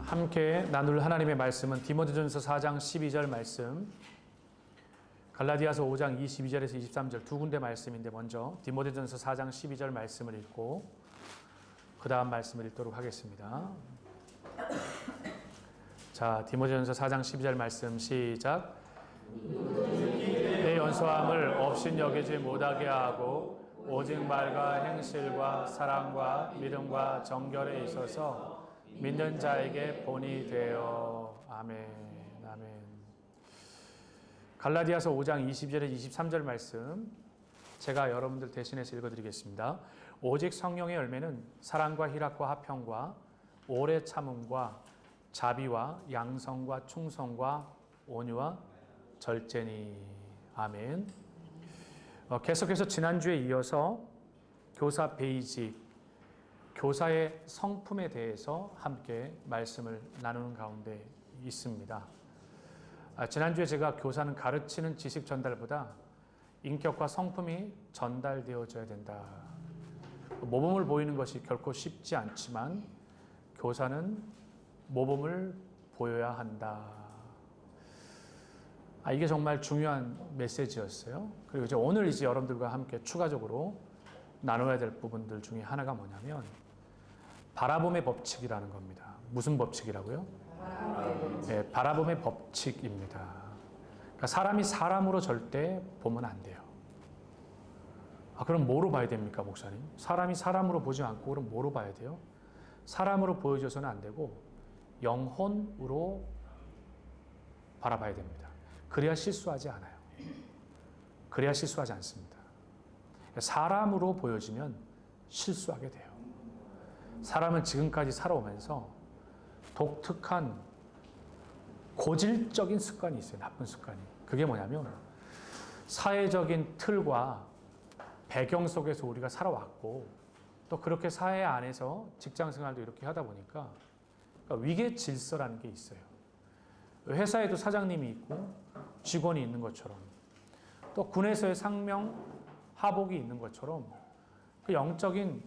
함께 나눌 하나님의 말씀은 디모데전서 4장 12절 말씀, 갈라디아서 5장 22절에서 23절 두 군데 말씀인데 먼저 디모데전서 4장 12절 말씀을 읽고 그 다음 말씀을 읽도록 하겠습니다. 자, 디모데전서 4장 12절 말씀 시작. 내 연소함을 업신여기지 못하게 하고 오직 말과 행실과 사랑과 믿음과 정결에 있어서 믿는 자에게 본이 되어. 아멘. 아멘. 갈라디아서 5장 20절에 23절 말씀 제가 여러분들 대신해서 읽어드리겠습니다. 오직 성령의 열매는 사랑과 희락과 화평과 오래 참음과 자비와 양성과 충성과 온유와 절제니. 아멘. 계속해서 지난주에 이어서 교사 베이직, 교사의 성품에 대해서 함께 말씀을 나누는 가운데 있습니다. 지난주에 제가 교사는 가르치는 지식 전달보다 인격과 성품이 전달되어져야 된다. 모범을 보이는 것이 결코 쉽지 않지만 교사는 모범을 보여야 한다. 이게 정말 중요한 메시지였어요. 그리고 이제 오늘 여러분들과 함께 추가적으로 나눠야 될 부분들 중에 하나가 뭐냐면 바라봄의 법칙이라는 겁니다. 무슨 법칙이라고요? 네, 바라봄의 법칙입니다. 그러니까 사람이 사람으로 절대 보면 안 돼요. 그럼 뭐로 봐야 됩니까, 목사님? 사람이 사람으로 보지 않고 그럼 뭐로 봐야 돼요? 사람으로 보여줘서는 안 되고 영혼으로 바라봐야 됩니다. 그래야 실수하지 않아요. 그래야 실수하지 않습니다. 사람으로 보여지면 실수하게 돼요. 사람은 지금까지 살아오면서 독특한 고질적인 습관이 있어요. 나쁜 습관이. 그게 뭐냐면 사회적인 틀과 배경 속에서 우리가 살아왔고 또 그렇게 사회 안에서 직장 생활도 이렇게 하다 보니까 위계 질서라는 게 있어요. 회사에도 사장님이 있고 직원이 있는 것처럼 또 군에서의 상명 하복이 있는 것처럼 그 영적인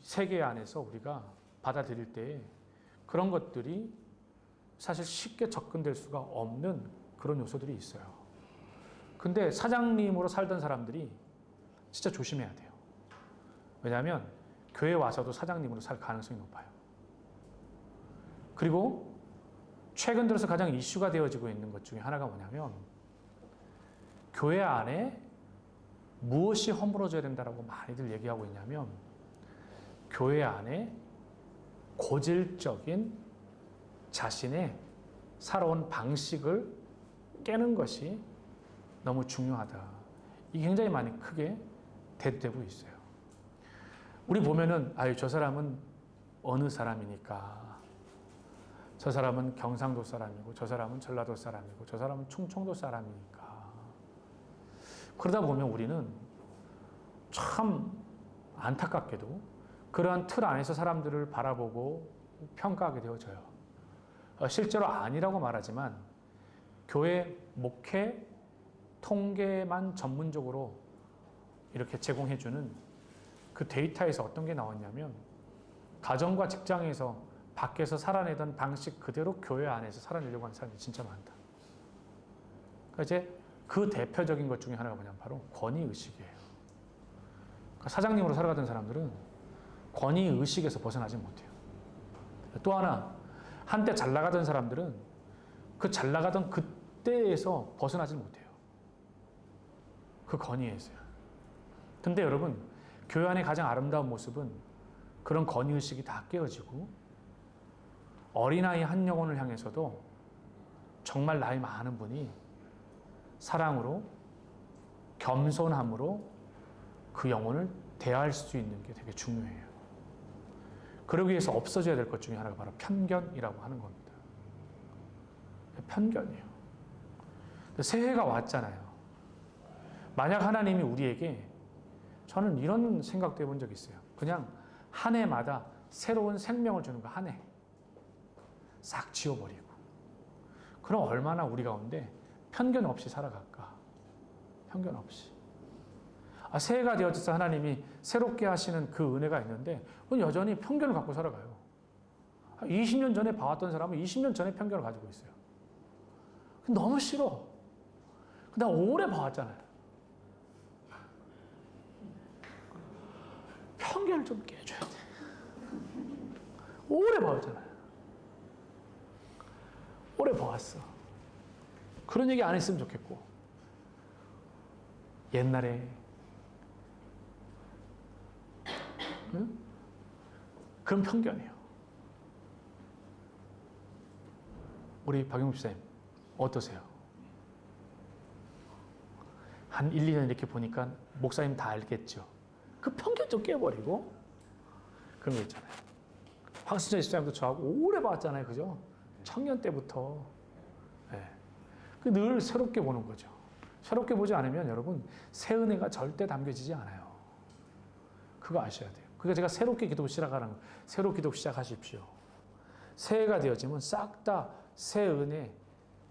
세계 안에서 우리가 받아들일 때 그런 것들이 사실 쉽게 접근될 수가 없는 그런 요소들이 있어요. 근데 사장님으로 살던 사람들이 진짜 조심해야 돼요. 왜냐하면 교회 와서도 사장님으로 살 가능성이 높아요. 그리고 최근 들어서 가장 이슈가 되어지고 있는 것 중에 하나가 뭐냐면 교회 안에 무엇이 허물어져야 된다라고 많이들 얘기하고 있냐면 교회 안에 고질적인 자신의 살아온 방식을 깨는 것이 너무 중요하다. 이게 굉장히 많이 크게 대두되고 있어요. 우리 보면은 저 사람은 어느 사람이니까 저 사람은 경상도 사람이고 저 사람은 전라도 사람이고 저 사람은 충청도 사람이니까 그러다 보면 우리는 참 안타깝게도 그러한 틀 안에서 사람들을 바라보고 평가하게 되어져요. 실제로 아니라고 말하지만 교회 목회 통계만 전문적으로 이렇게 제공해주는 그 데이터에서 어떤 게 나왔냐면 가정과 직장에서 밖에서 살아내던 방식 그대로 교회 안에서 살아내려고 하는 사람이 진짜 많다. 그러니까 이제 그 대표적인 것 중에 하나가 뭐냐면 바로 권위의식이에요. 그러니까 사장님으로 살아가던 사람들은 권위의식에서 벗어나지 못해요. 또 하나, 한때 잘 나가던 사람들은 그 잘 나가던 그때에서 벗어나지 못해요. 그 권위에서요. 근데 여러분, 교회 안의 가장 아름다운 모습은 그런 권위의식이 다 깨어지고 어린아이 한 영혼을 향해서도 정말 나이 많은 분이 사랑으로 겸손함으로 그 영혼을 대할 수 있는 게 되게 중요해요. 그러기 위해서 없어져야 될 것 중에 하나가 바로 편견이라고 하는 겁니다. 편견이에요. 새해가 왔잖아요. 만약 하나님이 우리에게 저는 이런 생각도 해본 적이 있어요. 그냥 한 해마다 새로운 생명을 주는 거 한 해. 싹 지워버리고. 그럼 얼마나 우리 가운데 편견 없이 살아갈까? 편견 없이. 새해가 되어져서 하나님이 새롭게 하시는 그 은혜가 있는데 그건 여전히 편견을 갖고 살아가요. 20년 전에 봐왔던 사람은 20년 전에 편견을 가지고 있어요. 너무 싫어. 나 오래 봐왔잖아요. 편견을 좀 깨줘야 돼. 오래 봐왔잖아요. 오래 봐왔어. 그런 얘기 안 했으면 좋겠고. 옛날에 응? 그런 편견이에요. 우리 박용국 집사님 어떠세요? 한 1, 2년 이렇게 보니까 목사님 다 알겠죠. 그 편견 좀 깨버리고 그런 거 있잖아요. 황순철 집사님도 저하고 오래 봤잖아요. 그죠? 청년 때부터. 네. 늘 새롭게 보는 거죠. 새롭게 보지 않으면 여러분 새 은혜가 절대 담겨지지 않아요. 그거 아셔야 돼요. 그러니까 제가 새롭게 기도 시작하는 거. 새로 기도 시작하십시오. 새해가 되어지면 싹 다 새 은혜,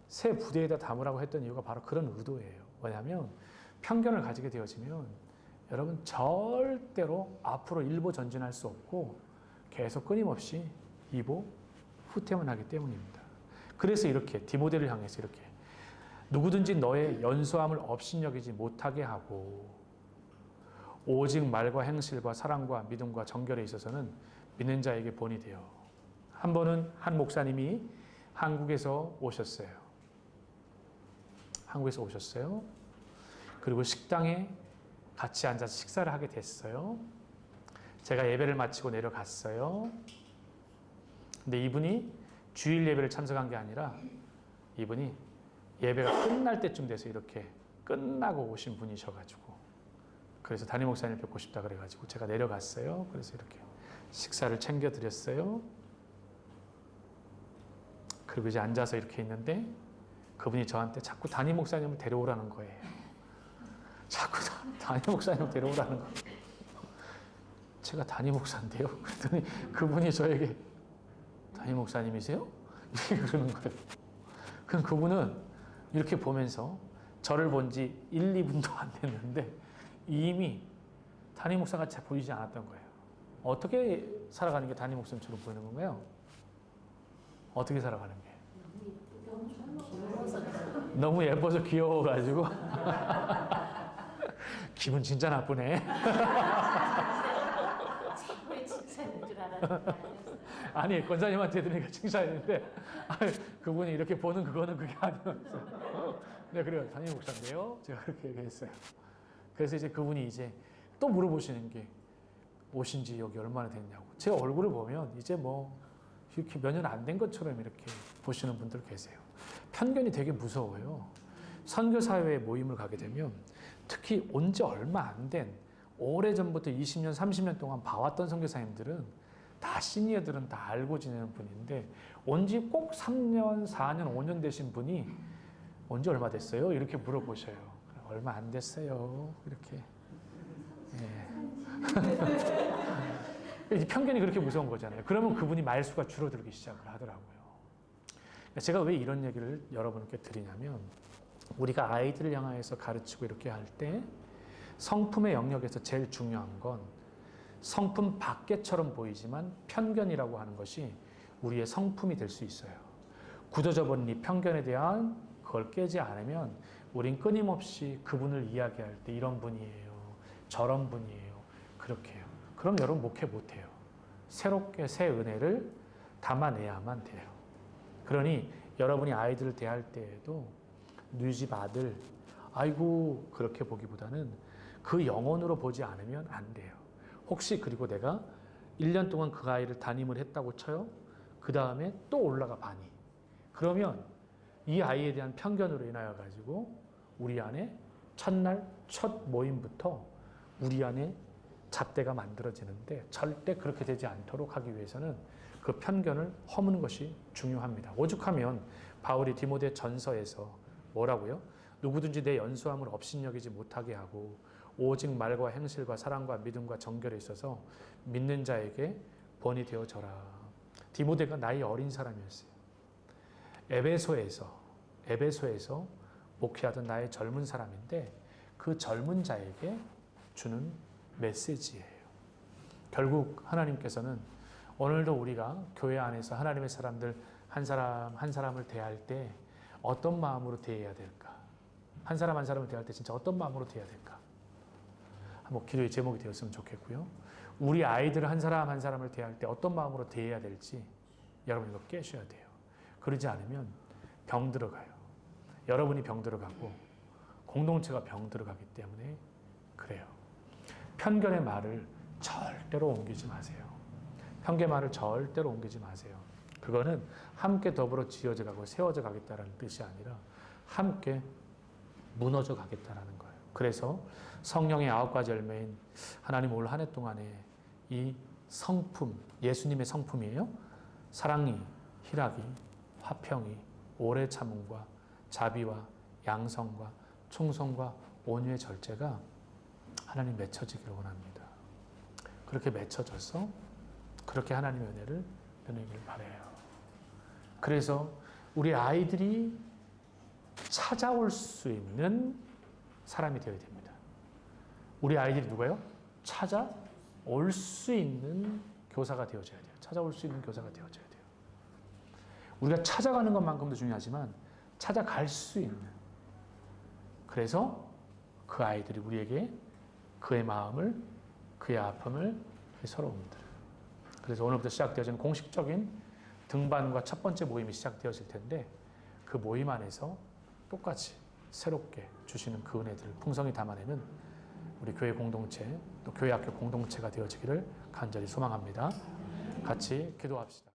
새 부대에다 담으라고 했던 이유가 바로 그런 의도예요. 왜냐하면 편견을 가지게 되어지면 여러분 절대로 앞으로 일보 전진할 수 없고 계속 끊임없이 이보 후퇴만 하기 때문입니다. 그래서 이렇게 디모데를 향해서 이렇게 누구든지 너의 연소함을 업신여기지 못하게 하고 오직 말과 행실과 사랑과 믿음과 정결에 있어서는 믿는 자에게 본이 되어. 한 번은 한 목사님이 한국에서 오셨어요. 한국에서 오셨어요. 그리고 식당에 같이 앉아서 식사를 하게 됐어요. 제가 예배를 마치고 내려갔어요. 근데 이분이 주일 예배를 참석한 게 아니라 이분이 예배가 끝날 때쯤 돼서 이렇게 끝나고 오신 분이셔가지고 그래서 담임 목사님 뵙고 싶다 그래가지고 제가 내려갔어요. 그래서 이렇게 식사를 챙겨드렸어요. 그리고 이제 앉아서 이렇게 있는데 그분이 저한테 자꾸 담임 목사님을 데려오라는 거예요. 자꾸 담임 목사님을 데려오라는 거예요. 제가 담임 목사인데요. 그랬더니 그분이 저에게 담임 목사님이세요? 이렇게 그러는 거예요. 그럼 그분은 이렇게 보면서 저를 본 지 1, 2분도 안 됐는데 이미 담임 목사가 잘 보이지 않았던 거예요. 어떻게 살아가는 게 담임 목사님처럼 보이는 건가요? 어떻게 살아가는 게? 너무 예뻐서 귀여워가지고 기분 진짜 나쁘네. 최고의 칭찬인 줄 알았는데 아니 권사님한테 들으니까 칭찬했는데 그분이 이렇게 보는 그거는 그게 아니었어요. 네 그래요. 담임 목사인데요. 제가 그렇게 얘기했어요. 그래서 이제 그분이 이제 또 물어보시는 게 오신 지 여기 얼마나 됐냐고. 제 얼굴을 보면 이제 뭐 이렇게 몇 년 안 된 것처럼 이렇게 보시는 분들 계세요. 편견이 되게 무서워요. 선교사회 모임을 가게 되면 특히 온 지 얼마 안 된 오래전부터 20년, 30년 동안 봐왔던 선교사님들은 다 시니어들은 다 알고 지내는 분인데 온 지 꼭 3년, 4년, 5년 되신 분이 온 지 얼마 됐어요? 이렇게 물어보셔요. 얼마 안 됐어요. 이렇게. 예. 이 편견이 그렇게 무서운 거잖아요. 그러면 그분이 말수가 줄어들기 시작을 하더라고요. 제가 왜 이런 얘기를 여러분께 드리냐면 우리가 아이들을 향해서 가르치고 이렇게 할 때 성품의 영역에서 제일 중요한 건 성품 밖에처럼 보이지만 편견이라고 하는 것이 우리의 성품이 될 수 있어요. 굳어져 버린 이 편견에 대한 그걸 깨지 않으면 우린 끊임없이 그분을 이야기할 때 이런 분이에요. 저런 분이에요. 그렇게 해요. 그럼 여러분 목회 못해요. 새롭게 새 은혜를 담아내야만 돼요. 그러니 여러분이 아이들을 대할 때에도 누이 집 아들 아이고 그렇게 보기보다는 그 영혼으로 보지 않으면 안 돼요. 혹시 그리고 내가 1년 동안 그 아이를 담임을 했다고 쳐요. 그 다음에 또 올라가 반이. 그러면 이 아이에 대한 편견으로 인하여 가지고 우리 안에 첫날 첫 모임부터 우리 안에 잣대가 만들어지는데 절대 그렇게 되지 않도록 하기 위해서는 그 편견을 허무는 것이 중요합니다. 오죽하면 바울이 디모데 전서에서 뭐라고요? 누구든지 내 연소함을 업신여기지 못하게 하고 오직 말과 행실과 사랑과 믿음과 정결에 있어서 믿는 자에게 본이 되어져라. 디모데가 나이 어린 사람이었어요. 에베소에서 목회하던 나의 젊은 사람인데 그 젊은 자에게 주는 메시지예요. 결국 하나님께서는 오늘도 우리가 교회 안에서 하나님의 사람들 한 사람 한 사람을 대할 때 어떤 마음으로 대해야 될까? 한 사람 한 사람을 대할 때 진짜 어떤 마음으로 대해야 될까? 한번 기도의 제목이 되었으면 좋겠고요. 우리 아이들 한 사람 한 사람을 대할 때 어떤 마음으로 대해야 될지 여러분 이거 깨셔야 돼요. 그러지 않으면 병 들어가요. 여러분이 병 들어가고 공동체가 병 들어가기 때문에 그래요. 편견의 말을 절대로 옮기지 마세요. 편견의 말을 절대로 옮기지 마세요. 그거는 함께 더불어 지어져 가고 세워져 가겠다는 뜻이 아니라 함께 무너져 가겠다는 거예요. 그래서 성령의 9가지 열매인 하나님 올 한 해 동안에 이 성품, 예수님의 성품이에요. 사랑이, 희락이, 화평이, 오래 참음과 자비와 양성과 충성과 온유의 절제가 하나님 맺혀지기를 원합니다. 그렇게 맺혀져서 그렇게 하나님의 은혜를 누리길 바라요. 그래서 우리 아이들이 찾아올 수 있는 사람이 되어야 됩니다. 우리 아이들이 누가요? 찾아올 수 있는 교사가 되어져야 돼요. 찾아올 수 있는 교사가 되어져야 돼요. 우리가 찾아가는 것만큼도 중요하지만 찾아갈 수 있는. 그래서 그 아이들이 우리에게 그의 마음을, 그의 아픔을, 그의 서러움들. 그래서 오늘부터 시작되어지는 공식적인 등반과 첫 번째 모임이 시작되어질 텐데 그 모임 안에서 똑같이 새롭게 주시는 그 은혜들을 풍성히 담아내는 우리 교회 공동체 또 교회 학교 공동체가 되어지기를 간절히 소망합니다. 같이 기도합시다.